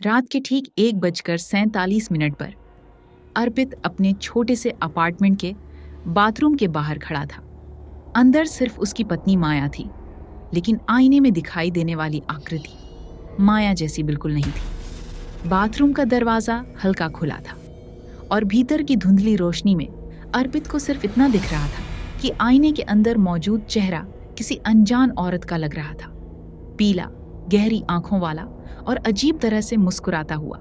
रात के ठीक 1:47 पर अर्पित अपने छोटे से अपार्टमेंट के बाथरूम के बाहर खड़ा था। अंदर सिर्फ उसकी पत्नी माया थी, लेकिन आईने में दिखाई देने वाली आकृति माया जैसी बिल्कुल नहीं थी। बाथरूम का दरवाजा हल्का खुला था और भीतर की धुंधली रोशनी में अर्पित को सिर्फ इतना दिख रहा था कि आईने के अंदर मौजूद चेहरा किसी अनजान औरत का लग रहा था। पीला, गहरी आंखों वाला और अजीब तरह से मुस्कुराता हुआ।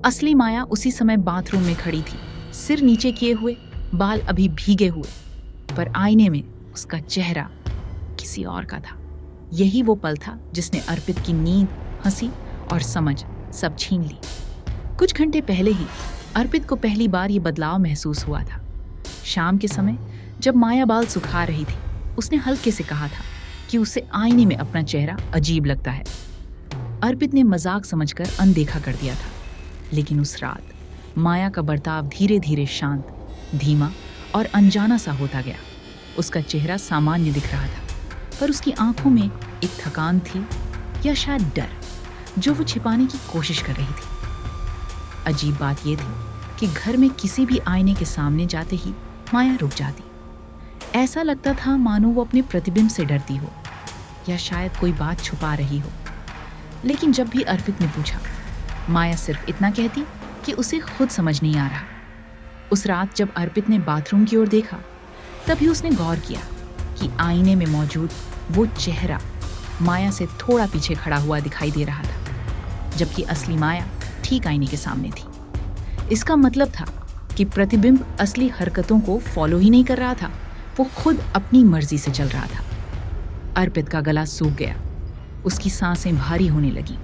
असली माया उसी समय बाथरूम में खड़ी थी, सिर नीचे किए हुए, बाल अभी भीगे हुए, पर आईने में उसका चेहरा किसी और का था। यही वो पल था जिसने अर्पित की नींद, हंसी और समझ सब छीन ली। कुछ घंटे पहले ही अर्पित को पहली बार ये बदलाव महसूस हुआ था। शाम के समय जब माया बाल सुखा रही थी, उसने हल्के से कहा था कि उसे आईने में अपना चेहरा अजीब लगता है। अर्पित ने मजाक समझकर अनदेखा कर दिया था, लेकिन उस रात माया का बर्ताव धीरे धीरे शांत, धीमा और अनजाना सा होता गया। उसका चेहरा सामान्य दिख रहा था, पर उसकी आंखों में एक थकान थी या शायद डर, जो वो छिपाने की कोशिश कर रही थी। अजीब बात यह थी कि घर में किसी भी आईने के सामने जाते ही माया रुक जाती। ऐसा लगता था मानो वो अपने प्रतिबिंब से डरती हो या शायद कोई बात छुपा रही हो। लेकिन जब भी अर्पित ने पूछा, माया सिर्फ इतना कहती कि उसे खुद समझ नहीं आ रहा। उस रात जब अर्पित ने बाथरूम की ओर देखा, तभी उसने गौर किया कि आईने में मौजूद वो चेहरा माया से थोड़ा पीछे खड़ा हुआ दिखाई दे रहा था, जबकि असली माया ठीक आईने के सामने थी। इसका मतलब था कि प्रतिबिंब असली हरकतों को फॉलो ही नहीं कर रहा था, वो खुद अपनी मर्जी से चल रहा था। अर्पित का गला सूख गया, उसकी सांसें भारी होने लगी।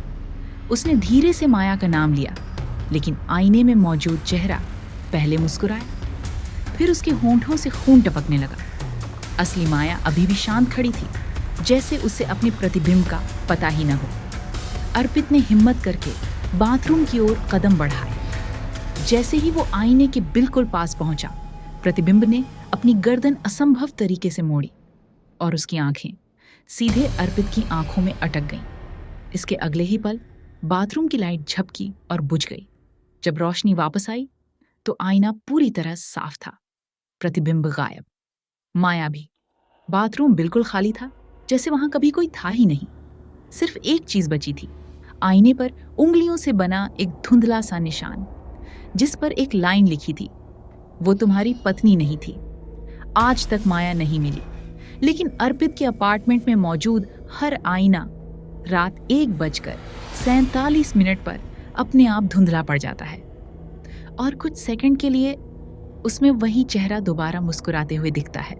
उसने धीरे से माया का नाम लिया, लेकिन आईने में मौजूद चेहरा पहले मुस्कुराया, फिर उसके होंठों से खून टपकने लगा। असली माया अभी भी शांत खड़ी थी, जैसे उसे अपने प्रतिबिंब का पता ही न हो। अर्पित ने हिम्मत करके बाथरूम की ओर कदम बढ़ाए। जैसे ही वो आईने के बिल्कुल पास पहुंचा, प्रतिबिंब ने अपनी गर्दन असंभव तरीके से मोड़ी और उसकी आंखें सीधे अर्पित की आंखों में अटक गईं। इसके अगले ही पल बाथरूम की लाइट झपकी और बुझ गई। जब रोशनी वापस आई तो आईना पूरी तरह साफ था, प्रतिबिंब गायब, माया भी। बाथरूम बिल्कुल खाली था, जैसे वहां कभी कोई था ही नहीं। सिर्फ एक चीज बची थी, आईने पर उंगलियों से बना एक धुंधला सा निशान, जिस पर एक लाइन लिखी थी, वो तुम्हारी पत्नी नहीं थी। आज तक माया नहीं मिली, लेकिन अर्पित के अपार्टमेंट में मौजूद हर आईना रात 1:47 पर अपने आप धुंधला पड़ जाता है और कुछ सेकंड के लिए उसमें वही चेहरा दोबारा मुस्कुराते हुए दिखता है।